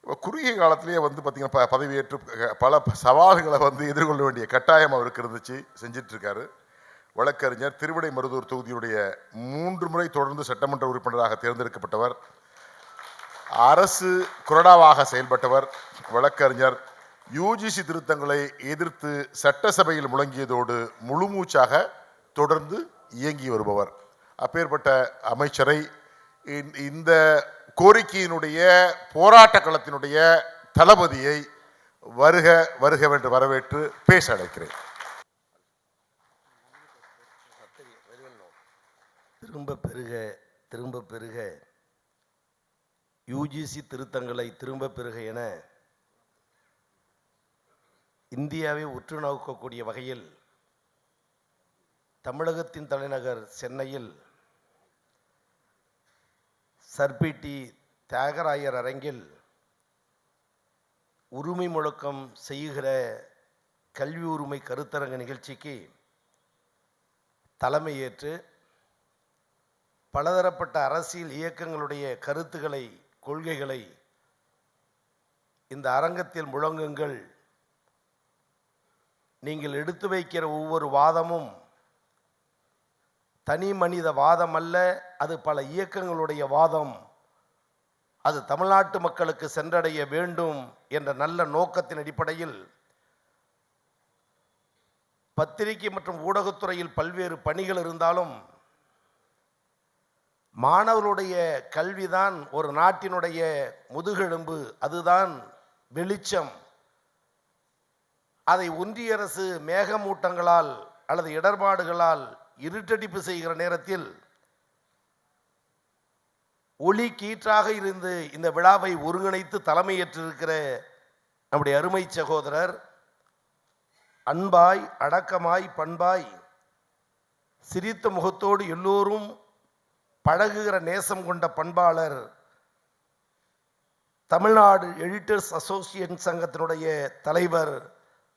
குறுகிய காலத்திலேயே பார்த்தீங்கன்னா பதவியேற்று பல சவால்களை எதிர்கொள்ள வேண்டிய கட்டாயம் அவருக்கு இருந்துச்சு, செஞ்சிட்டு இருக்காரு. வழக்கறிஞர், திருவிடை மருதூர் தொகுதியுடைய 3 முறை தொடர்ந்து சட்டமன்ற உறுப்பினராக தேர்ந்தெடுக்கப்பட்டவர், அரசு கொறடாவாக செயல்பட்டவர், வழக்கறிஞர். யுஜிசி திருத்தங்களை எதிர்த்து சட்டசபையில் முழங்கியதோடு முழுமூச்சாக தொடர்ந்து இயங்கி வருபவர். அப்பேற்பட்ட அமைச்சரை இந்த கோரிக்கையினுடைய போராட்ட களத்தினுடைய தளபதியை வருக வருகவென்று வரவேற்று பேச அழைக்கிறேன். திரும்ப பெருக திரும்ப பெருக, யுஜிசி திருத்தங்களை திரும்ப பெருக என இந்தியாவை உற்று நோக்கக்கூடிய வகையில் தமிழகத்தின் தலைநகர் சென்னையில் சர்பிடி தியாகராயர் அரங்கில் உரிமை முழக்கம் செய்கிற கல்வி உரிமை கருத்தரங்க நிகழ்ச்சிக்கு தலைமையேற்று பலதரப்பட்ட அரசியல் இயக்கங்களுடைய கருத்துக்களை, கொள்கைகளை இந்த அரங்கத்தில் முழங்குங்கள். நீங்கள் எடுத்து வைக்கிற ஒவ்வொரு வாதமும் தனி மனித வாதம் அல்ல, அது பல இயக்கங்களுடைய வாதம். அது தமிழ்நாட்டு மக்களுக்கு சென்றடைய வேண்டும் என்ற நல்ல நோக்கத்தின் அடிப்படையில் பத்திரிகை மற்றும் ஊடகத்துறையில் பல்வேறு பணிகள் இருந்தாலும் மாணவர்களுடைய கல்விதான் ஒரு நாட்டினுடைய முதுகெலும்பு, அதுதான் வெளிச்சம். அதை ஒன்றிய அரசு மேகமூட்டங்களால் அல்லது இடர்பாடுகளால் இருட்டடிப்பு செய்கிற நேரத்தில் ஒளி கீற்றாக இருந்து இந்த விழாவை ஒருங்கிணைத்து தலைமையேற்றிருக்கிற நம்முடைய அருமை சகோதரர், அன்பாய், அடக்கமாய், பண்பாய், சிரித்த முகத்தோடு எல்லோரும் பழகுகிற நேசம் கொண்ட பண்பாளர், தமிழ்நாடு எடிட்டர்ஸ் அசோசியேஷன் சங்கத்தினுடைய தலைவர்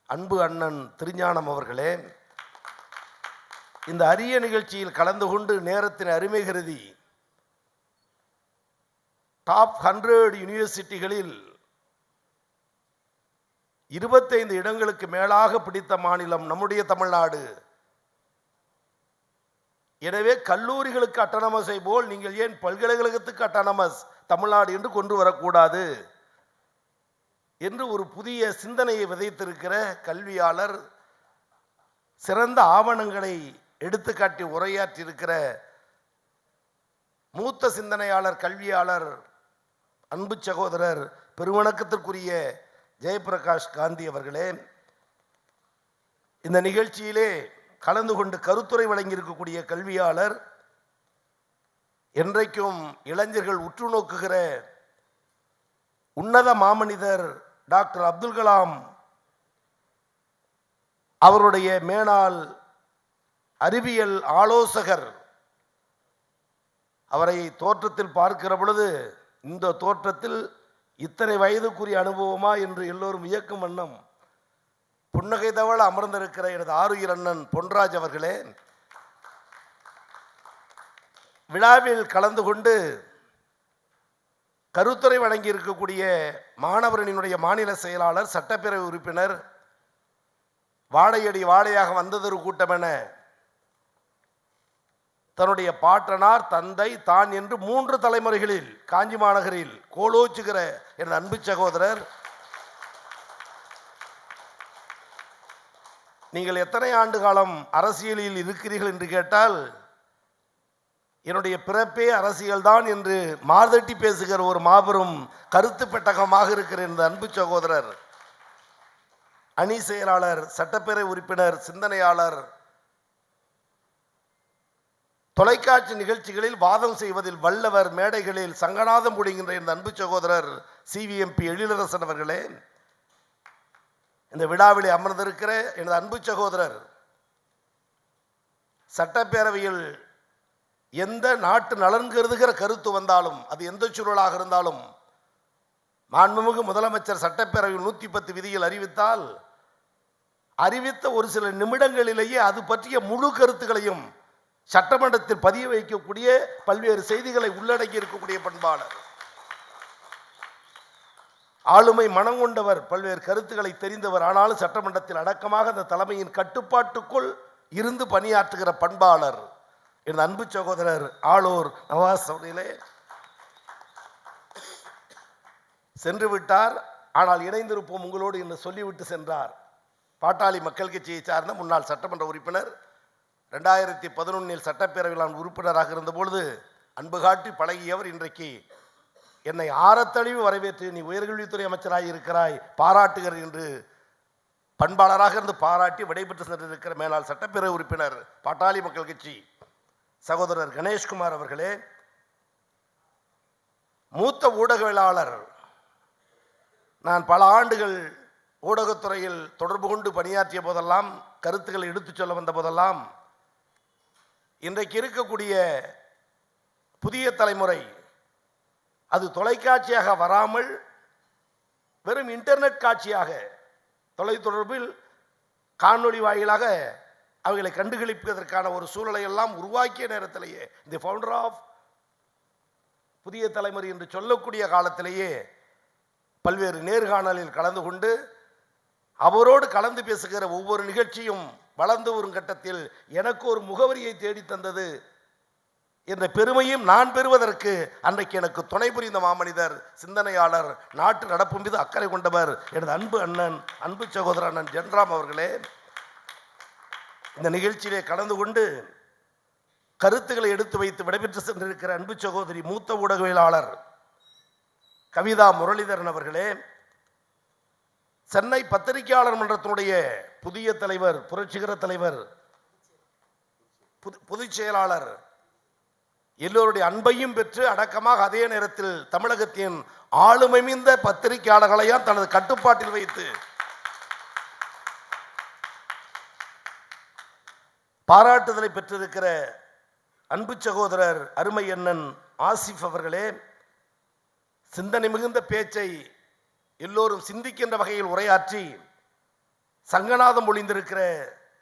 அன்பு அண்ணன் திருஞானம் அவர்களே, இந்த அரிய நிகழ்ச்சியில் கலந்து கொண்டு நேரத்தின் அருமை கருதி டாப் 100 யூனிவர்சிட்டிகளில் 25 இடங்களுக்கு மேலாக பிடித்த மாநிலம் நம்முடைய தமிழ்நாடு. எனவே கல்லூரிகளுக்கு அட்டானமஸை போல் நீங்கள் ஏன் பல்கலைக்கழகத்துக்கு அட்டானமஸ் தமிழ்நாடு என்று கொண்டு வரக்கூடாது என்று ஒரு புதிய சிந்தனையை விதைத்திருக்கிற கல்வியாளர், சிறந்த ஆவணங்களை எடுத்துக்காட்டி உரையாற்றியிருக்கிற மூத்த சிந்தனையாளர், கல்வியாளர், அன்பு சகோதரர், பெருவணக்கத்திற்குரிய ஜெயபிரகாஷ் காந்தி அவர்களே, இந்த நிகழ்ச்சியிலே கலந்து கொண்டு கருத்துரை வழங்கியிருக்கக்கூடிய கல்வியாளர், என்றைக்கும் இளைஞர்கள் உற்று நோக்குகிற உன்னத மாமனிதர் டாக்டர் அப்துல் கலாம் அவருடைய மேனாள் அறிவியல் ஆலோசகர், அவரை தோற்றத்தில் பார்க்கிற பொழுது இந்த தோற்றத்தில் இத்தனை வயதுக்குரிய அனுபவமா என்று எல்லோரும் வியக்கும் வண்ணம் புன்னகை தவழ அமர்ந்திருக்கிற எனது ஆருயிர் அண்ணன் பொன்ராஜ் அவர்களே, விழாவில் கலந்து கொண்டு கருத்துரை வழங்கி இருக்கக்கூடிய மாணவரணியினுடைய மாநில செயலாளர், சட்டப்பேரவை உறுப்பினர், வாழையடி வாழையாக வந்ததொரு கூட்டம் என தன்னுடைய பாட்டனார், தந்தை, தான் என்று 3 தலைமுறைகளில் காஞ்சி மாநகரில் கோலோச்சுகிற என் அன்பு சகோதரர், நீங்கள் எத்தனை ஆண்டு காலம் அரசியலில் இருக்கிறீர்கள் என்று கேட்டால் என்னுடைய பிறப்பே அரசியல்தான் என்று மார்தட்டி பேசுகிற ஒரு மாபெரும் கருத்து பெட்டகமாக இருக்கிற இந்த அன்பு சகோதரர், அணி செயலாளர், சட்டப்பேரவை உறுப்பினர், சிந்தனையாளர், தொலைக்காட்சி நிகழ்ச்சிகளில் வாதம் செய்வதில் வல்லவர், மேடைகளில் சங்கநாதம் புடிகின்ற இந்த அன்பு சகோதரர் சிவிஎம்பி எழிலரசன் அவர்களே, இந்த விழாவிலே அமர்ந்திருக்கிற எனது அன்பு சகோதரர், சட்டப்பேரவையில் எந்த நாட்டு நலன் கருதுகிற கருத்து வந்தாலும் அது எந்த சூழலாக இருந்தாலும் மாண்புமிகு முதலமைச்சர் சட்டப்பேரவையில் 110 விதியில் அறிவித்த ஒரு சில நிமிடங்களிலேயே அது பற்றிய முழு கருத்துக்களையும் சட்டமன்றத்தில் பதிய வைக்கக்கூடிய பல்வேறு செய்திகளை உள்ளடக்கி இருக்கக்கூடிய பண்பாளர். ஆளுமை மனம் கொண்டவர், பல்வேறு கருத்துக்களை தெரிந்தவர். ஆனாலும் சட்டமன்றத்தில் அடக்கமாக அந்த தலைமையின் கட்டுப்பாட்டுக்குள் இருந்து பணியாற்றுகிற பண்பாளர் என் அன்பு சகோதரர் ஆளூர் நவாஸ் அவர்களே சென்று விட்டார். ஆனால் இணைந்திருப்போம் உங்களோடு என்று சொல்லிவிட்டு சென்றார். பாட்டாளி மக்கள் கட்சியை சார்ந்த முன்னாள் சட்டமன்ற உறுப்பினர், 2011 சட்டப்பேரவையில் நான் உறுப்பினராக இருந்தபொழுது அன்பு காட்டி பழகியவர். இன்றைக்கு என்னை ஆரத்தழிவு வரவேற்று நீ உயர்கல்வித்துறை அமைச்சராக இருக்கிறாய், பாராட்டுகிறேன் என்று பண்பாளராக இருந்து பாராட்டி விடைபெற்று சென்றிருக்கிற மேலாள் சட்டப்பேரவை உறுப்பினர் பாட்டாளி மக்கள் கட்சி சகோதரர் கணேஷ்குமார் அவர்களே, மூத்த ஊடகவியலாளர். நான் பல ஆண்டுகள் ஊடகத்துறையில் தொடர்பு கொண்டு பணியாற்றிய போதெல்லாம், கருத்துக்களை எடுத்துச் சொல்ல வந்த போதெல்லாம், இன்றைக்கு இருக்கக்கூடிய புதிய தலைமுறை அது தொலைக்காட்சியாக வராமல் வெறும் இன்டர்நெட் காட்சியாக, தொலைத்தொடர்பில் காணொளி வாயிலாக அவைகளை கண்டுகளிப்பதற்கான ஒரு சூழலை எல்லாம் உருவாக்கிய நேரத்திலேயே, தி ஃபவுண்டர் ஆஃப் புதிய தலைமுறை என்று சொல்லக்கூடிய காலத்திலேயே பல்வேறு நேர்காணலில் கலந்து கொண்டு அவரோடு கலந்து பேசுகிற ஒவ்வொரு நிகழ்ச்சியும் வளர்ந்து வரும் கட்டத்தில் எனக்கு ஒரு முகவரியை தேடி தந்தது என்ற பெருமையும் நான் பெறுவதற்கு அன்றைக்கு எனக்கு துணை புரிந்த மாமனிதர், சிந்தனையாளர், நாட்டு நடப்பு மீது அக்கறை கொண்டவர் எனது அன்பு அண்ணன், அன்பு சகோதரர் அண்ணன் ஜென்ராம் அவர்களே. இந்த நிகழ்ச்சியிலே கலந்து கொண்டு கருத்துக்களை எடுத்து வைத்து விடைபெற்று சென்றிருக்கிற அன்பு சகோதரி மூத்த ஊடகவியலாளர் கவிதா முரளிதரன் அவர்களே, சென்னை பத்திரிகையாளர் மன்றத்தினுடைய புதிய தலைவர், புரட்சிகர தலைவர், பொதுச் செயலாளர், எல்லோருடைய அன்பையும் பெற்று அடக்கமாக அதே நேரத்தில் தமிழகத்தின் ஆளுமை மிந்த பத்திரிகையாளர்களையும் தனது கட்டுப்பாட்டில் வைத்து பாராட்டுதலை பெற்றிருக்கிற அன்பு சகோதரர் அருமை அண்ணன் ஆசிப் அவர்களே, சிந்தனை மிகுந்த பேச்சை எல்லோரும் சிந்திக்கின்ற வகையில் உரையாற்றி சங்கநாதம் ஒளிந்திருக்கிற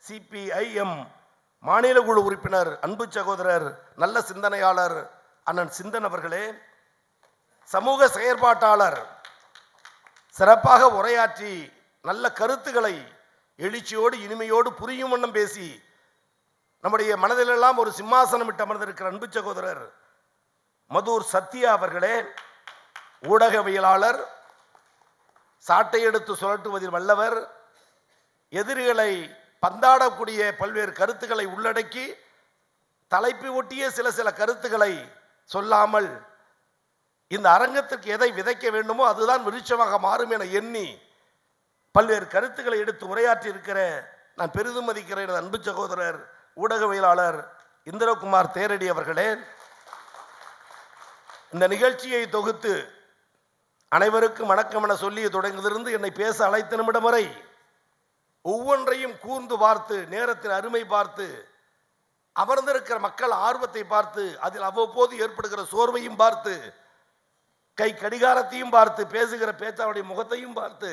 சிபிஐஎம் மாநில குழு உறுப்பினர் அன்பு சகோதரர் நல்ல சிந்தனையாளர் அண்ணன் சிந்தன் அவர்களே, சமூக செயற்பாட்டாளர், சிறப்பாக உரையாற்றி நல்ல கருத்துக்களை எழுச்சியோடு இனிமையோடு புரியும் வண்ணம் பேசி நம்முடைய மனதிலெல்லாம் ஒரு சிம்மாசனம் விட்டு அமர்ந்திருக்கிற அன்பு சகோதரர் மதுர் சத்யா அவர்களே, ஊடகவியலாளர், சாட்டை எடுத்து சுழட்டுவதில் வல்லவர், எதிரிகளை பந்தாடக்கூடிய பல்வேறு கருத்துக்களை உள்ளடக்கி தலைப்பு ஒட்டிய சில கருத்துக்களை சொல்லாமல் இந்த அரங்கத்திற்கு எதை விதைக்க வேண்டுமோ அதுதான் விருட்சமாக மாறும் என எண்ணி பல்வேறு கருத்துக்களை எடுத்து உரையாற்றி இருக்கிற நான் பெரிதும் மதிக்கிறேன் அன்பு சகோதரர் ஊடகவியலாளர் இந்திரகுமார் தேரடி அவர்களே. இந்த நிகழ்ச்சியை தொகுத்து அனைவருக்கும் வணக்கம் என சொல்லி தொடங்கிலிருந்து என்னை பேச அழைத்த நிமிடம் வரை ஒவ்வொன்றையும் கூர்ந்து பார்த்து, நேரத்தின் அருமை பார்த்து, அமர்ந்திருக்கிற மக்கள் ஆர்வத்தை பார்த்து, அதில் அவ்வப்போது ஏற்படுகிற சோர்வையும் பார்த்து, கை கடிகாரத்தையும் பார்த்து, பேசுகிற பேச்சாளருடைய முகத்தையும் பார்த்து,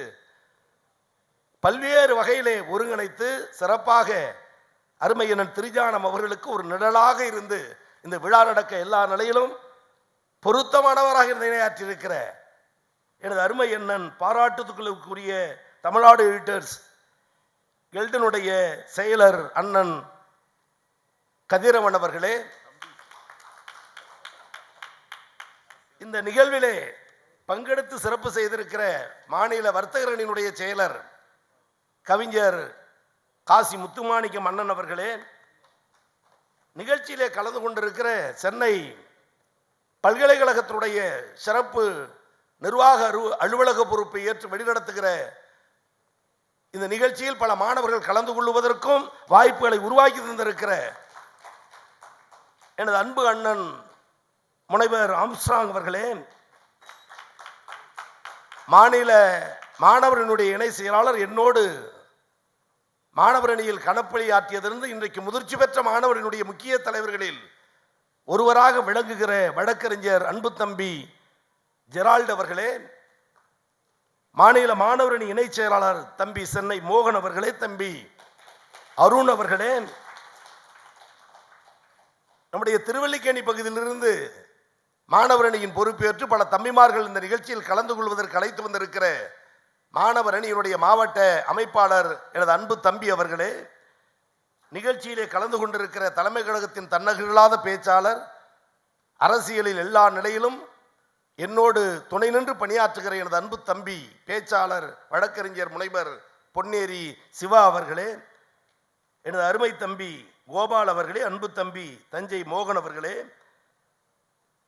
பல்வேறு வகையிலே ஒருங்கிணைத்து சிறப்பாக அருமையண்ணன் திருஞானம் அவர்களுக்கு ஒரு நிழலாக இருந்து இந்த விழா நடக்க எல்லா நிலையிலும் பொருத்தமானவராக நிலையாற்றியிருக்கிற எனது அருமை அண்ணன், பாராட்டுக்குரிய தமிழ்நாடு எடிட்டர்ஸ் கில்டினுடைய செயலர் அண்ணன் கதிரவன் அவர்களே, இந்த நிகழ்விலே பங்கெடுத்து சிறப்பு செய்திருக்கிற மாநில வர்த்தகரணியினுடைய செயலர் கவிஞர் காசி முத்துமாணிக்கம் அண்ணன் அவர்களே, நிகழ்ச்சியிலே கலந்து கொண்டிருக்கிற சென்னை பல்கலைக்கழகத்தினுடைய சிறப்பு நிர்வாக அலுவலக பொறுப்பை ஏற்று வழிநடத்துகிற இந்த நிகழ்ச்சியில் பல மாணவர்கள் கலந்து கொள்வதற்கும் வாய்ப்புகளை உருவாக்கி தந்திருக்கிற எனது அன்பு அண்ணன் முனைவர் ஆம்ஸ்ட்ராங் அவர்களே, மாநில மாணவரனுடைய இணை செயலாளர், என்னோடு மாணவரணியில் கணப்பணி ஆற்றியதிலிருந்து இன்றைக்கு முதிர்ச்சி பெற்ற மாணவரனுடைய முக்கிய தலைவர்களில் ஒருவராக விளங்குகிற வழக்கறிஞர் அன்பு தம்பி ஜெரால்ட் அவர்களே, மாநில மாணவரணி இணை செயலாளர் தம்பி சென்னை மோகன் அவர்களே, தம்பி அருண் அவர்களே, நம்முடைய திருவல்லிக்கேணி பகுதியிலிருந்து மாணவர் அணியின் பொறுப்பேற்று பல தம்பிமார்கள் இந்த நிகழ்ச்சியில் கலந்து கொள்வதற்கு அழைத்து வந்திருக்கிற மாணவர் அணியினுடைய மாவட்ட அமைப்பாளர் எனது அன்பு தம்பி அவர்களே, நிகழ்ச்சியிலே கலந்து கொண்டிருக்கிற தலைமை கழகத்தின் தன்னகரில்லாத பேச்சாளர், அரசியலில் எல்லா நிலையிலும் என்னோடு துணை நின்று பணியாற்றுகிற எனது அன்பு தம்பி பேச்சாளர் வழக்கறிஞர் முனைவர் பொன்னேரி சிவா அவர்களே, எனது அருமை தம்பி கோபால் அவர்களே, அன்பு தம்பி தஞ்சை மோகன் அவர்களே,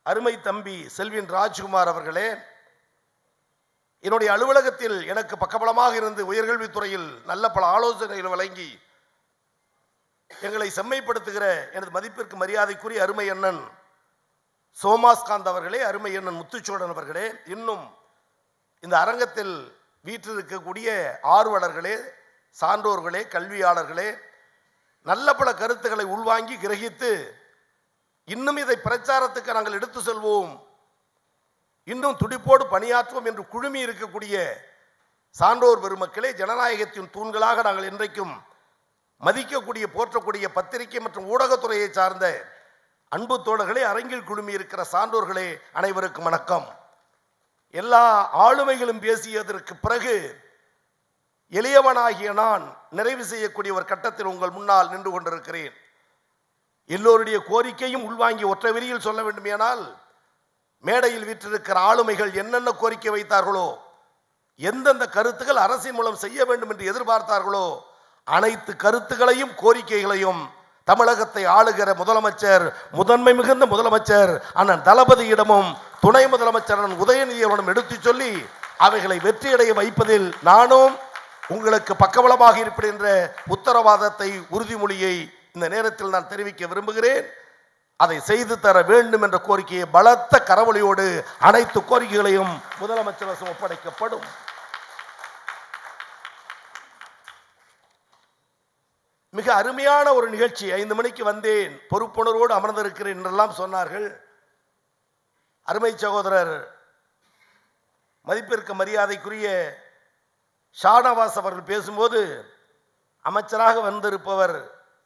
அருமை தம்பி செல்வின் ராஜ்குமார் அவர்களே, என்னுடைய அலுவலகத்தில் எனக்கு பக்கபலமாக இருந்து உயர்கல்வித்துறையில் நல்ல பல ஆலோசனைகள் வழங்கி எங்களை செம்மைப்படுத்துகிற எனது மதிப்பிற்கு மரியாதைக்குரிய அருமை அண்ணன் சோமாஸ்காந்த் அவர்களே, அருமை அண்ணன் முத்துச்சோழன் அவர்களே, இன்னும் இந்த அரங்கத்தில் வீற்றிருக்கக்கூடிய ஆர்வலர்களே, சான்றோர்களே, கல்வியாளர்களே, நல்ல பல கருத்துக்களை உள்வாங்கி கிரகித்து இன்னும் இதை பிரச்சாரத்துக்கு நாங்கள் எடுத்து செல்வோம், இன்னும் துடிப்போடு பணியாற்றுவோம் என்று குழுமி இருக்கக்கூடிய சான்றோர் பெருமக்களே, ஜனநாயகத்தின் தூண்களாக நாங்கள் இன்றைக்கும் மதிக்கக்கூடிய போற்றக்கூடிய பத்திரிகை மற்றும் ஊடகத்துறையை சார்ந்த அன்பு தோழர்களே, அரங்கில் குழுமி இருக்கிற சான்றோர்களே, அனைவருக்கும் வணக்கம். எல்லா ஆளுமைகளும் பேசியதற்கு பிறகு எளியவனாகிய நான் நிறைவு செய்யக்கூடிய ஒரு கட்டத்தில் உங்கள் முன்னால் நின்று கொண்டிருக்கிறேன். எல்லோருடைய கோரிக்கையும் உள்வாங்கி ஒற்றை வரியில் சொல்ல வேண்டுமேனால், மேடையில் வீற்றிருக்கிற ஆளுமைகள் என்னென்ன கோரிக்கை வைத்தார்களோ, எந்தெந்த கருத்துக்கள் அரசின் மூலம் செய்ய வேண்டும் என்று எதிர்பார்த்தார்களோ, அனைத்து கருத்துக்களையும் கோரிக்கைகளையும் தமிழகத்தை ஆளுகிற முதலமைச்சர், முதன்மை மிகுந்த முதலமைச்சர் அண்ணன் தளபதியிடமும் துணை முதலமைச்சர் அண்ணன் உதயநிதியிடம் எடுத்து சொல்லி அவைகளை வெற்றியடைய வைப்பதில் நானும் உங்களுக்கு பக்கபலமாக இருப்பேன் என்ற உத்தரவாதத்தை, உறுதிமொழியை இந்த நேரத்தில் நான் தெரிவிக்க விரும்புகிறேன். அதை செய்து தர வேண்டும் என்ற கோரிக்கையை பலத்த கரவொலியோடு அனைத்து கோரிக்கைகளையும் முதலமைச்சர் வசம் ஒப்படைக்கப்படும். மிக அருமையான ஒரு நிகழ்ச்சி. 5 மணிக்கு வந்தேன், பொறுப்புணர்வோடு அமர்ந்திருக்கிறேன் என்றெல்லாம் சொன்னார்கள். அருமை சகோதரர் மதிப்பிற்கு மரியாதைக்குரிய ஷானவாஸ் அவர்கள் பேசும்போது, அமைச்சராக வந்திருப்பவர்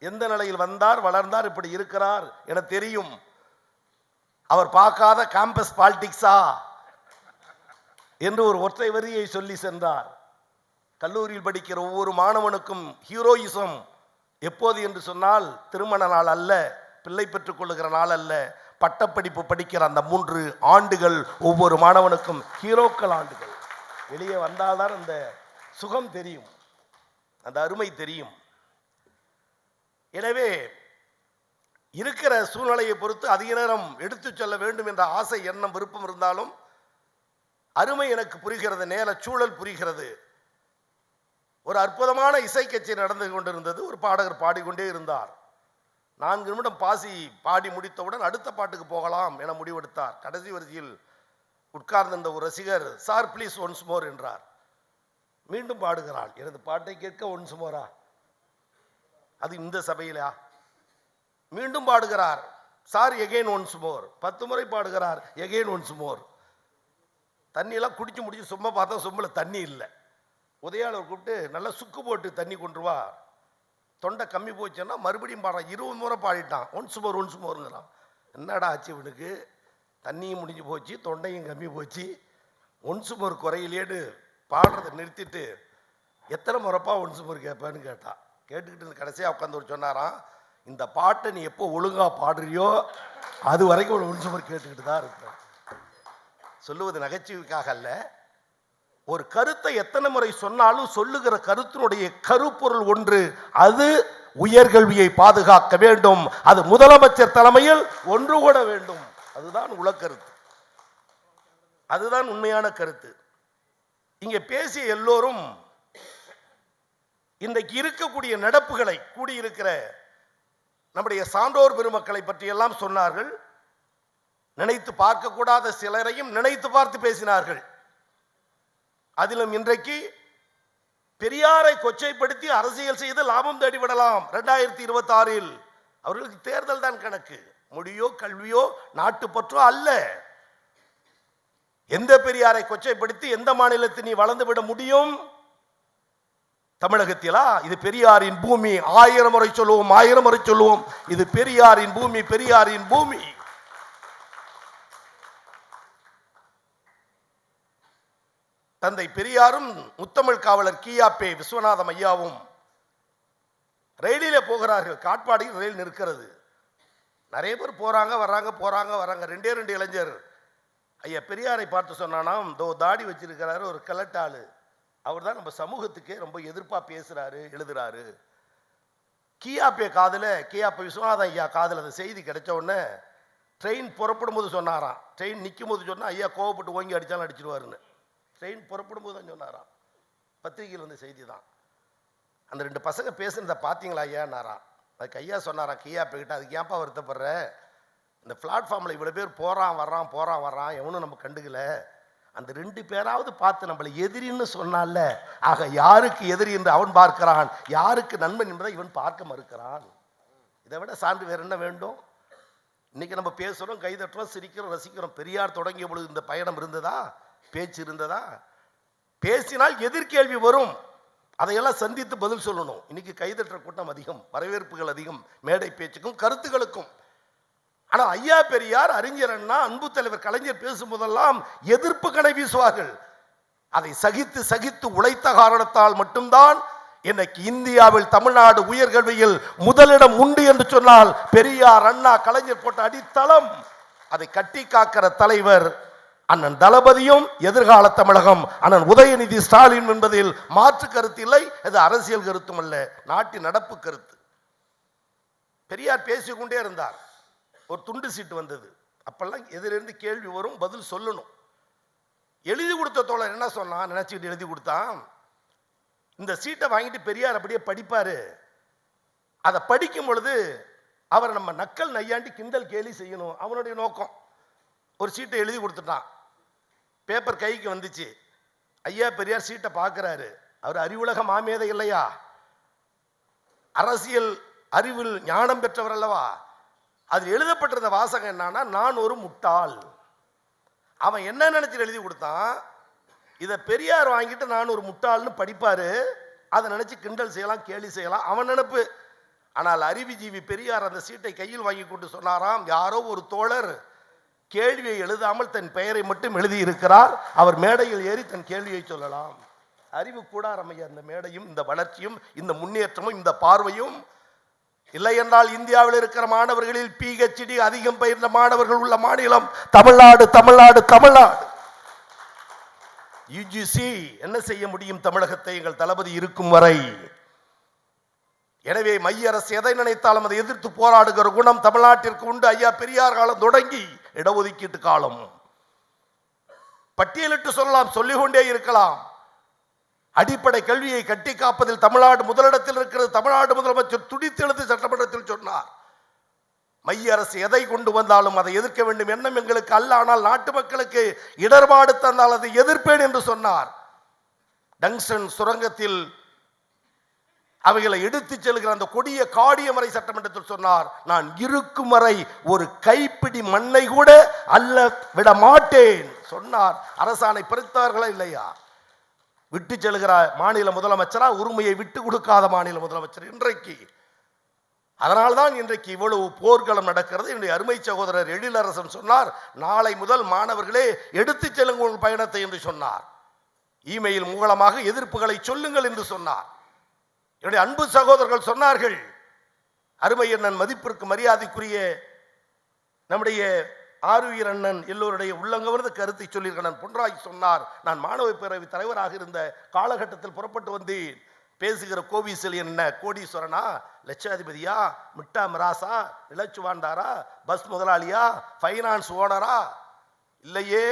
எந்த நிலையில் வந்தார், வளர்ந்தார், இப்படி இருக்கிறார் என தெரியும். அவர் பார்க்காத கேம்பஸ் பாலிடிக்ஸா என்று ஒரு ஒற்றை வரியை சொல்லி சென்றார். கல்லூரியில் படிக்கிற ஒவ்வொரு மாணவனுக்கும் ஹீரோயிசம் எப்போது என்று சொன்னால், திருமண நாள் அல்ல, பிள்ளை பெற்றுக் கொள்ளுகிற நாள் அல்ல, பட்டப்படிப்பு படிக்கிற அந்த 3 ஆண்டுகள் ஒவ்வொரு மாணவனுக்கும் ஹீரோக்கள் ஆண்டுகள். வெளியே வந்தால்தான் அந்த சுகம் தெரியும், அந்த அருமை தெரியும். எனவே இருக்கிற சூழ்நிலையை பொறுத்து அதிக நேரம் எடுத்து சொல்ல வேண்டும் என்ற ஆசை, எண்ணம், விருப்பம் இருந்தாலும் அருமை எனக்கு புரிகிறது, நேர சூழல் புரிகிறது. ஒரு அற்புதமான இசை கச்சேரி நடந்து கொண்டிருந்தது. ஒரு பாடகர் பாடிக்கொண்டே இருந்தார். 4 நிமிடம் பாசி பாடி முடித்தவுடன் அடுத்த பாட்டுக்கு போகலாம் என முடிவெடுத்தார். கடைசி வரிசையில் உட்கார்ந்திருந்த ஒரு ரசிகர், சார் ப்ளீஸ் ஒன்ஸ் மோர் என்றார். மீண்டும் பாடுகிறாள். எனது பாட்டை கேட்க ஒன்ஸ் மோரா? அது இந்த சபையிலா? மீண்டும் பாடுகிறார், சார் எகெயின் ஒன்ஸ் மோர். 10 முறை பாடுகிறார், எகெயின் ஒன்ஸ் மோர். தண்ணியெல்லாம் குடிச்சு முடிச்சு சும்மா பார்த்தா சொம்பில் தண்ணி இல்லை. உதயாளர் கூப்பிட்டு நல்லா சுக்கு போட்டு தண்ணி கொண்டு வா, தொண்டை கம்மி போச்சுன்னா மறுபடியும் பாடுறான். 20 முறை பாடிட்டான், ஒன்ஸ் மோர் ஒன்ஸ் மோருங்கிறான். என்னடா ஆச்சு இவனுக்கு? தண்ணியும் முடிஞ்சு போச்சு, தொண்டையும் கம்மி போச்சு, ஒன்ஸ் மோர் குறையிலேன்னு பாடுறதை நிறுத்திட்டு, எத்தனை முறைப்பா ஒன்ஸ் மோர் கேட்பேன்னு கேட்டான். கேட்டுக்கிட்டு கடைசியாக உட்காந்து ஒரு சொன்னாராம், இந்த பாட்டை நீ எப்போ ஒழுங்காக பாடுறியோ அது வரைக்கும் ஒரு ஒன்ஸ் மோர் கேட்டுக்கிட்டு தான் இருப்பேன். சொல்லுவது நகைச்சுவைக்காக அல்ல. ஒரு கருத்தை எத்தனை முறை சொன்னாலும் சொல்லுகிற கருத்தினுடைய கருப்பொருள் ஒன்று, அது உயர்கல்வியை பாதுகாக்க வேண்டும், அது முதலமைச்சர் தலைமையில் ஒன்று கூட வேண்டும். அதுதான் உளக்கருத்து, அதுதான் உண்மையான கருத்து. இங்கே பேசிய எல்லோரும் இன்றைக்கு இருக்கக்கூடிய நடப்புகளை, கூடியிருக்கிற நம்முடைய சான்றோர் பெருமக்களை பற்றியெல்லாம் சொன்னார்கள். நினைத்து பார்க்கக்கூடாத சிலரையும் நினைத்து பார்த்து பேசினார்கள். அதிலும் இன்றைக்கு பெரியாரை கொச்சைப்படுத்தி அரசியல் செய்து லாபம் தேடிவிடலாம். 2026 அவர்களுக்கு தேர்தல் தான் கணக்கு. மொழியோ கல்வியோ நாட்டுப்பற்றோ அல்ல. எந்த பெரியாரை கொச்சைப்படுத்தி எந்த மாநிலத்தில் நீ வளர்ந்து விட முடியும்? தமிழகத்திலா? இது பெரியாரின் பூமி. 1000 முறை சொல்லுவோம், 1000 முறை சொல்லுவோம், இது பெரியாரின் பூமி, பெரியாரின் பூமி. தந்தை பெரியாரும் முத்தமிழ் காவலர் கியாபே விஸ்வநாதம் ஐயாவும் ரயிலிலே போகிறார்கள். காட்பாடியில் ரயில் நிற்கிறது. நிறைய பேர் போறாங்க வர்றாங்க. ரெண்டே இளைஞர் ஐயா பெரியாரை பார்த்து சொன்னானாம், தோ தாடி வச்சிருக்கிறாரு ஒரு கலட்டாளு, அவர் தான் நம்ம சமூகத்துக்கே ரொம்ப எதிர்ப்பா பேசுறாரு எழுதுறாரு. கியாபே விஸ்வநாதன் ஐயா காதுல அந்த செய்தி கிடைச்ச உடனே ட்ரெயின் புறப்படும் போது சொன்னாராம், ட்ரெயின் நிற்கும் போது சொன்னா ஐயா கோவப்பட்டு ஓங்கி அடிச்சாலும் அடிச்சிடுவாருன்னு. ட்ரெயின் புறப்படும் போது தான் சொன்னாராம். பத்திரிகையில் வந்த செய்தி தான். அந்த 2 பசங்க பேசுனதை பார்த்தீங்களா ஐயான்னாராம். அதுக்கு ஐயா சொன்னாராம் கியாபே கிட்ட, அதுக்கு ஏன்ப்பா வருத்தப்படுற, இந்த பிளாட்ஃபார்மில் இவ்வளோ பேர் போகிறான் வர்றான் எவனும் நம்ம கண்டுக்கல, அந்த 2 பேராவது பார்த்து நம்மளை எதிரின்னு சொன்னால, ஆக யாருக்கு எதிரி என்று அவன் பார்க்கிறான், யாருக்கு நண்பன் என்பதை இவன் பார்க்க மறுக்கிறான். இதை விட சான்று வேற என்ன வேண்டும்? இன்னைக்கு நம்ம பேசுகிறோம், கைதட்டுறோம், சிரிக்கிறோம், ரசிக்கிறோம். பெரியார் தொடங்கிய பொழுது இந்த பயணம் இருந்ததா? பேச்சு இருந்ததா? பேசினால் எதிர்கேள்வி வரும், அதையெல்லாம் சந்தித்து பதில் சொல்லணும். இன்னைக்கு கைதட்டுற கூட்டம் அதிகம், வரவேற்புகள் அதிகம், மேடை பேச்சுக்கும் கருத்துக்களுக்கும். ஆனால் ஐயா பெரியார், அறிஞர் அண்ணா, அன்பு தலைவர் கலைஞர் பேசும்போதெல்லாம் எதிர்ப்பு கணை வீசுவார்கள். அதை சகித்து உழைத்த காரணத்தால் மட்டும்தான் இன்னைக்கு இந்தியாவில் தமிழ்நாடு உயர்கல்வியில் முதலிடம் உண்டு என்று சொன்னால் பெரியார், அண்ணா, கலைஞர் போட்ட அடித்தளம். அதை கட்டி காக்கிற தலைவர் அண்ணன் தளபதியும், எதிர்கால தமிழகம் அண்ணன் உதயநிதி ஸ்டாலின் என்பதில் மாற்று கருத்து இல்லை. இது அரசியல் கருத்தும் அல்ல, நாட்டின் நடப்பு கருத்து. பெரியார் பேசிக்கொண்டே இருந்தார். ஒரு துண்டு சீட்டு வந்தது. அப்பெல்லாம் எதிலிருந்து கேள்வி வரும், பதில் சொல்லணும். எழுதி கொடுத்த தோழர் என்ன சொன்னான், நினைச்சுக்கிட்டு எழுதி கொடுத்தான், இந்த சீட்டை வாங்கிட்டு பெரியார் அப்படியே படிப்பாரு, அதை படிக்கும் பொழுது அவர் நம்ம நக்கல் நையாண்டி கிண்டல் கேலி செய்யணும், அவனுடைய நோக்கம். ஒரு சீட்டை எழுதி கொடுத்துட்டான். பேப்பர் கைக்கு வந்துச்சு. ஐயா பெரியார் சீட்டை பார்க்கிறாரு. அவர் அறிவுலக மாமேதை இல்லையா, அரசியல் அறிவில் ஞானம் பெற்றவர் அல்லவா. அது எழுதப்பட்டிருந்த வாசகம் என்னன்னா, நான் ஒரு முட்டாள். அவன் என்ன நினைச்சு எழுதி கொடுத்தான், இதை பெரியார் வாங்கிட்டு நான் ஒரு முட்டாள்னு படிப்பாரு, அதை நினைச்சு கிண்டல் செய்யலாம், கேலி செய்யலாம், அவன் நினைப்பு. ஆனால் அறிவுஜீவி பெரியார் அந்த சீட்டை கையில் வாங்கி கொண்டு சொன்னாராம், யாரோ ஒரு தோழர் கேள்வியை எழுதாமல் தன் பெயரை மட்டும் எழுதி இருக்கிறார், அவர் மேடையில் ஏறி தன் கேள்வியை சொல்லலாம். அறிவு கூடாரம் ஐயா இந்த மேடையும், இந்த வளர்ச்சியும், இந்த முன்னேற்றமும், இந்த பார்வையும் இல்லை என்றால் இந்தியாவில் இருக்கிற மாணவர்களில் PhD அதிகம் பயிர்ந்த மாணவர்கள் உள்ள மாநிலம் தமிழ்நாடு. UGC என்ன செய்ய முடியும் தமிழகத்தை, எங்கள் தளபதி இருக்கும் வரை. எனவே மைய அரசு எதை நினைத்தாலும் அதை எதிர்த்து போராடுகிற குணம் தமிழ்நாட்டிற்கு உண்டு. ஐயா பெரியார் காலம் தொடங்கி இடஒதுக்கீட்டு காலம் பட்டியலிட்டு சொல்லலாம், சொல்லிக்கொண்டே இருக்கலாம். அடிப்படை கல்வியை கட்டி காப்பதில் தமிழ்நாடு முதலிடத்தில் இருக்கிறது. தமிழ்நாடு முதலமைச்சர் துடித்தெழுந்து சட்டமன்றத்தில் சொன்னார், மைய அரசு எதை கொண்டு வந்தாலும் அதை எதிர்க்க வேண்டும் எண்ணம் எங்களுக்கு அல்ல, ஆனால் நாட்டு மக்களுக்கு இடர்பாடு தந்தால் அதை எதிர்ப்பேன் என்று சொன்னார். டங்ஸ்டன் சுரங்கத்தில் அவைகளை எடுத்து செல்கிற அந்த கொடிய காடியம் வரை சட்டமன்றத்தில் சொன்னார், நான் இருக்கும் வரை ஒரு கைப்பிடி மண்ணை கூட அல்ல விட மாட்டேன் சொன்னார். அரசாணை பிறத்தார்களா இல்லையா? விட்டு செல்கிற மாநில முதலமைச்சரா, உரிமையை விட்டு கொடுக்காத மாநில முதலமைச்சர் இன்றைக்கு. அதனால்தான் இன்றைக்கு இவ்வளவு போர்க்களம் நடக்கிறது. என்னுடைய அருமை சகோதரர் எழிலரசன் சொன்னார், நாளை முதல் மாணவர்களே எடுத்து செல்லுங்கள் பயணத்தை என்று சொன்னார். இமெயில் மூலமாக எதிர்ப்புகளை சொல்லுங்கள் என்று சொன்னார். என்னுடைய அன்பு சகோதரர்கள் சொன்னார்கள், அருமை அண்ணன், மதிப்பிற்கு மரியாதைக்குரிய நம்முடைய ஆருயிர் அண்ணன், எல்லோருடைய உள்ளங்கவர்ந்த கருத்தை சொல்லியிருக்க பொன்ராய் சொன்னார், நான் மாணவ பேரவை தலைவராக இருந்த காலகட்டத்தில் புறப்பட்டு வந்தேன். பேசுகிற கோவிசெலியன் என்ன கோடீஸ்வரனா, லட்சாதிபதியா, மிட்டா மிராசா, இலச்சு வாழ்ந்தாரா, பஸ் முதலாளியா, ஃபைனான்ஸ் ஓனரா? இல்லையே,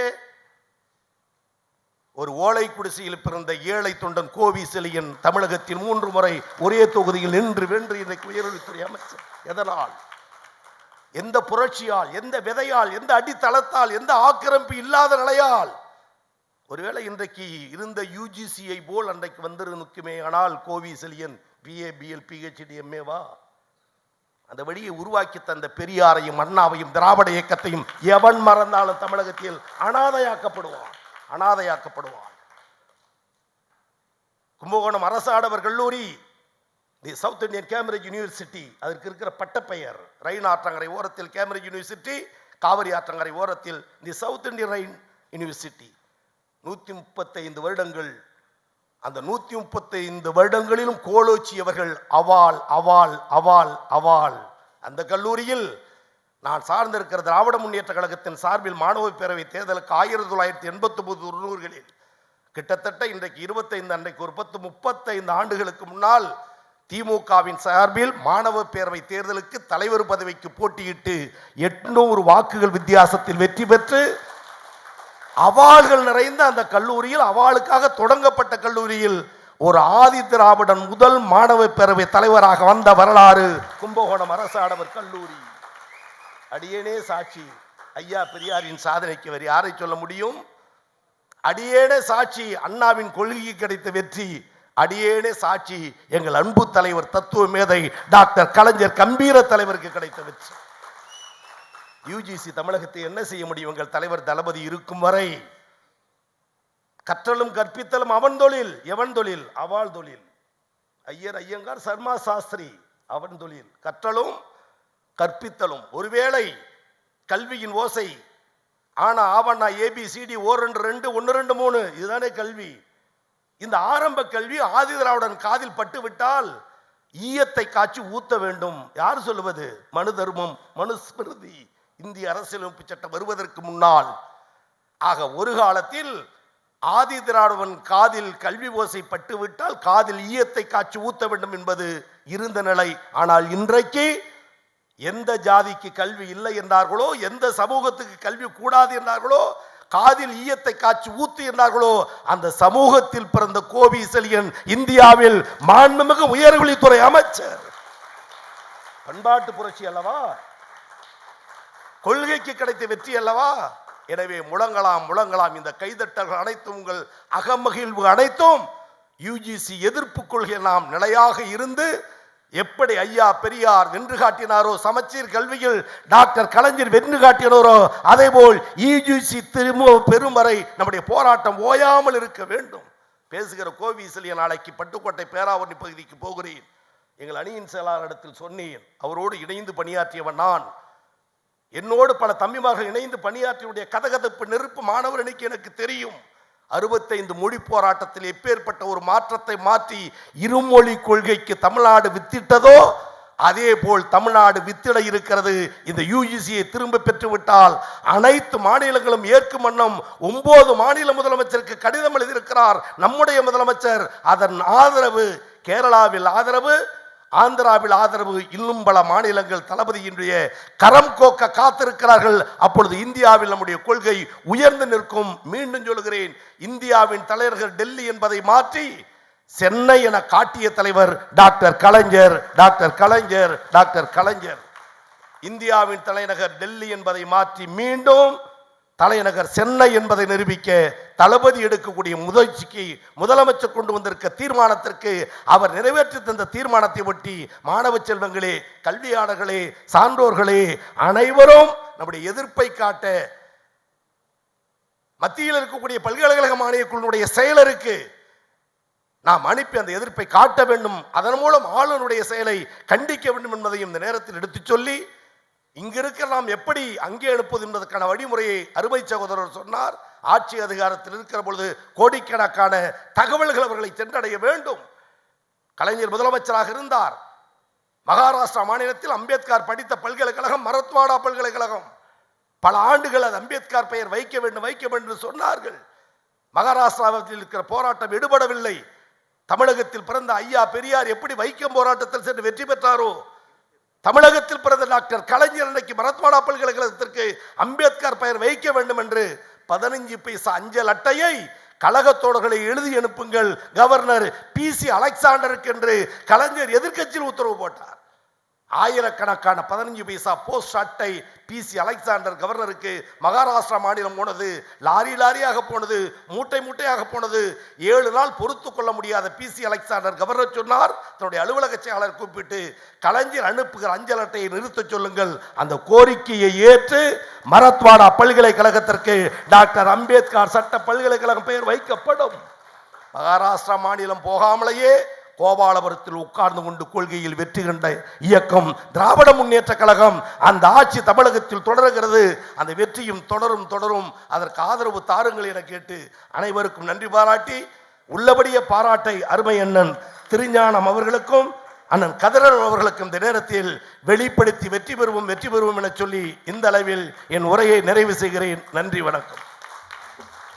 ஒரு ஓலை குடிசையில் பிறந்த ஏழை தொண்டன் கோவிசெலியன் தமிழகத்தில் 3 முறை ஒரே தொகுதியில் நின்று வென்று இன்றைக்கு உயர்கல்வித்துறை அமைச்சர். எதனால்? எந்த புரட்சியால், எந்த விதையால், எந்த அடித்தளத்தால், எந்த ஆக்கிரமிப்பு இல்லாத நிலையால். ஒருவேளை இன்றைக்கு இருந்த UGCயை போல் அன்றைக்கு வந்திருக்குமே ஆனால் கோவிசெலியன் BA BL PhD MAவா? அந்த வழியை உருவாக்கி தந்த பெரியாரையும் அண்ணாவையும் திராவிட இயக்கத்தையும் எவன் மறந்தாலும் தமிழகத்தில் அனாதையாக்கப்படுவான். கும்பகோணம் அரசு ஆடவர் கல்லூரி, தி சவுத் இந்தியன் கேம்பிரிட்ஜ் யூனிவர்சிட்டி, அதற்கு இருக்கிற பட்டப்பெயர். ரைன் ஆற்றங்கரை ஓரத்தில் கேம்பிரிட்ஜ் யூனிவர்சிட்டி, காவிரி ஆற்றங்கரை ஓரத்தில் the south Indian Rhine university. 135 வருடங்கள். அந்த 135 வருடங்களிலும் கோலோச்சியவர்கள் அவாள் அவாள் அவாள் அவாள். அந்த கல்லூரியில் நான் சார்ந்திருக்கிற திராவிட முன்னேற்ற கழகத்தின் சார்பில் மாணவ பேரவை தேர்தலுக்கு 1989 கிட்டத்தட்ட இன்றைக்கு 25, அன்றைக்கு ஒரு 35 ஆண்டுகளுக்கு முன்னால் திமுகவின் சார்பில் மாணவ பேரவை தேர்தலுக்கு தலைவர் பதவிக்கு போட்டியிட்டு 800 வாக்குகள் வித்தியாசத்தில் வெற்றி பெற்று அவாள்கள் நிறைந்த அந்த கல்லூரியில், அவாளுக்காக தொடங்கப்பட்ட கல்லூரியில் ஒரு ஆதி திராவிடன் முதல் மாணவ பேரவை தலைவராக வந்த வரலாறு கும்பகோணம் அரசு ஆடவர் கல்லூரி. அடியேனே சாட்சி. ஐயா பெரியாரின் சாதனைக்கு வேறு யாரை சொல்ல முடியும்? அடியேனே சாட்சி அண்ணாவின் கொள்கைக்கு கிடைத்த வெற்றி. அடியேனே சாட்சி எங்கள் அன்பு தலைவர் தத்துவ மேதை டாக்டர் கலைஞர் கம்பீர தலைவருக்கு கிடைத்த வெற்றி. யுஜிசி தமிழகத்தை என்ன செய்ய முடியும்? எங்கள் தலைவர் தளபதி இருக்கும் வரை கற்றலும் கற்பித்தலும் அவன் தொழில். எவன் தொழில்? அவாள் தொழில். ஐயர் ஐயங்கார் சர்மா சாஸ்திரி அவன் தொழில் கற்றலும் கற்பித்தலும். ஒருவேளை கல்வியின் ஓசை ஆனா ஆவண்ணா ABCD 1 2 1 2 3 இதுதானே கல்வி. இந்த ஆரம்ப கல்வி ஆதி திராவிடன் காதில் பட்டு விட்டால் ஈயத்தை காய்ச்சி ஊத்த வேண்டும். யார் சொல்லுவது? மனு தர்மம், மனுஸ்மிருதி, இந்திய அரசியலமைப்பு சட்டம் வருவதற்கு முன்னால். ஆக ஒரு காலத்தில் ஆதி திராவிடன் காதில் கல்வி ஓசை பட்டுவிட்டால் காதில் ஈயத்தை காய்ச்சி ஊத்த வேண்டும் என்பது இருந்த நிலை. ஆனால் இன்றைக்கு எந்த ஜாதிக்கு கல்வி இல்லை என்றார்களோ, எந்த சமூகத்துக்கு கல்வி கூடாது என்றார்களோ, காதில் ஈயத்தை காய்ச்சி ஊத்து என்றார்களோ, அந்த சமூகத்தில் பிறந்த கோவி செழியன் இந்தியாவில் மாண்புமிகு உயர்கல்வித்துறை அமைச்சர். பண்பாட்டு புரட்சி அல்லவா? கொள்கைக்கு கிடைத்த வெற்றி அல்லவா? எனவே முழங்கலாம் முழங்கலாம். இந்த கைதட்டல்கள் அனைத்தும், உங்கள் அகமகிழ்வு அனைத்தும் யுஜிசி எதிர்ப்பு கொள்கை நாம் நிலையாக இருந்து எப்படி ஐயா பெரியார் வென்று காட்டினாரோ, சமச்சீர் கல்வியில் டாக்டர் கலைஞர் வென்று காட்டினாரோ, அதே போல் யுஜிசி திரும்ப பெறும் வரை நம்முடைய போராட்டம் ஓயாமல் இருக்க வேண்டும். பேசுகிற கோவி செழியன் நாளைக்கு பட்டுக்கோட்டை பேராவூரணி பகுதிக்கு போகிறேன். எங்கள் அணியின் செயலாளரிடத்தில் சொன்னேன். அவரோடு இணைந்து பணியாற்றியவன் நான். என்னோடு பல தம்பிமார்கள் இணைந்து பணியாற்றியுடைய கதகதப்பு நெருப்பு மாணவர் அணிக்கு எனக்கு தெரியும். 65 மொழி போராட்டத்தில் எப்பேற்பட்ட ஒரு மாற்றத்தை மாற்றி இருமொழி கொள்கைக்கு தமிழ்நாடு வித்திட்டதோ, அதே போல் தமிழ்நாடு வித்திட இருக்கிறது. இந்த யுஜிசியை திரும்ப பெற்றுவிட்டால் அனைத்து மாநிலங்களும் ஏற்கும் வண்ணம் 9 மாநில முதலமைச்சருக்கு கடிதம் எழுதியிருக்கிறார் நம்முடைய முதலமைச்சர். அதன் ஆதரவு கேரளாவில் ஆதரவு, ஆந்திராவில் ஆதரவு, இன்னும் பல மாநிலங்கள் தளபதியினுடைய கரம் கோக்க காத்திருக்கிறார்கள். அப்பொழுது இந்தியாவில் நம்முடைய கொள்கை உயர்ந்து நிற்கும். மீண்டும் சொல்கிறேன், இந்தியாவின் தலைநகர் டெல்லி என்பதை மாற்றி சென்னை என காட்டிய தலைவர் டாக்டர் கலைஞர். டாக்டர் கலைஞர், டாக்டர் கலைஞர். இந்தியாவின் தலைநகர் டெல்லி என்பதை மாற்றி மீண்டும் தலைநகர் சென்னை என்பதை நிரூபிக்க தளபதி எடுக்கக்கூடிய முயற்சிக்கு, முதலமைச்சர் கொண்டு வந்திருக்க தீர்மானத்திற்கு, அவர் நிறைவேற்றி தந்த தீர்மானத்தை ஒட்டி மாணவ செல்வங்களே, கல்வியாளர்களே, சான்றோர்களே அனைவரும் நம்முடைய எதிர்ப்பை காட்ட மத்தியில் இருக்கக்கூடிய பல்கலைக்கழக மானியக்குழுவுடைய செயலருக்கு நாம் அனுப்பி அந்த எதிர்ப்பை காட்ட வேண்டும். அதன் மூலம் ஆளுநருடைய செயலை கண்டிக்க வேண்டும் என்பதையும் இந்த நேரத்தில் எடுத்துச் சொல்லி, இங்கிருக்க நாம் எப்படி அங்கே அனுப்புவது என்பதற்கான வழிமுறையை அருமை சகோதரர் சொன்னார். ஆட்சி அதிகாரத்தில் இருக்கிற பொழுது கோடிக்கணக்கான தகவல்கள் அவர்களை சென்றடைய வேண்டும். கலைஞர் முதலமைச்சராக இருந்தார். மகாராஷ்டிரா மாநிலத்தில் அம்பேத்கர் படித்த பல்கலைக்கழகம் மரத்வாடா பல்கலைக்கழகம். பல ஆண்டுகள் அது அம்பேத்கர் பெயர் வைக்க வேண்டும் என்று சொன்னார்கள். மகாராஷ்டிராவில் இருக்கிற போராட்டம் எடுபடவில்லை. தமிழகத்தில் பிறந்த ஐயா பெரியார் எப்படி வைக்கம் போராட்டத்தில் சென்று வெற்றி பெற்றாரோ, தமிழகத்தில் பிறந்த டாக்டர் கலைஞர் அன்னைக்கு மரத்வாடா பல்கலைக்கழகத்திற்கு அம்பேத்கர் பெயர் வைக்க வேண்டும் என்று 15 பைசா அஞ்சல் அட்டையை கழகத்தோடர்களை எழுதி அனுப்புங்கள் கவர்னர் PC அலெக்சாண்டருக்கு என்று கலைஞர் எதிர்க்கட்சியில் உத்தரவு போட்டார். ஆயிரக்கணக்கான 15 பைசா போஸ்ட் அட்டை PC அலெக்சாண்டர் கவர்னருக்கு மகாராஷ்டிரா மாநிலம் போனது. லாரி லாரியாக போனது, மூட்டை மூட்டையாக போனது. 7 நாள் பொறுத்து கொள்ள முடியாத PC அலெக்சாண்டர் கவர்னர் சொன்னார், தன்னுடைய அலுவலக செயலாளர் கூப்பிட்டு கலைஞர் அனுப்புகிற அஞ்சல் அட்டையை நிறுத்த சொல்லுங்கள். அந்த கோரிக்கையை ஏற்று மரத்வாடா பல்கலைக்கழகத்திற்கு டாக்டர் அம்பேத்கர் சட்ட பல்கலைக்கழகம் பெயர் வைக்கப்படும். மகாராஷ்டிரா மாநிலம் போகாமலேயே கோபாலபுரத்தில் உட்கார்ந்து கொண்டு கொள்கையில் வெற்றி கண்ட இயக்கம் திராவிட முன்னேற்ற கழகம். அந்த ஆட்சி தமிழகத்தில் தொடர்கிறது. அந்த வெற்றியும் தொடரும் தொடரும். அதற்கு ஆதரவு தாருங்கள் என கேட்டு அனைவருக்கும் நன்றி பாராட்டி, உள்ளபடிய பாராட்டை அருமை அண்ணன் திருஞானம் அவர்களுக்கும் அண்ணன் கதிரவன் அவர்களுக்கும் இந்த நேரத்தில் வெளிப்படுத்தி வெற்றி பெறுவோம் என சொல்லி இந்த அளவில் என் உரையை நிறைவு செய்கிறேன். நன்றி, வணக்கம்.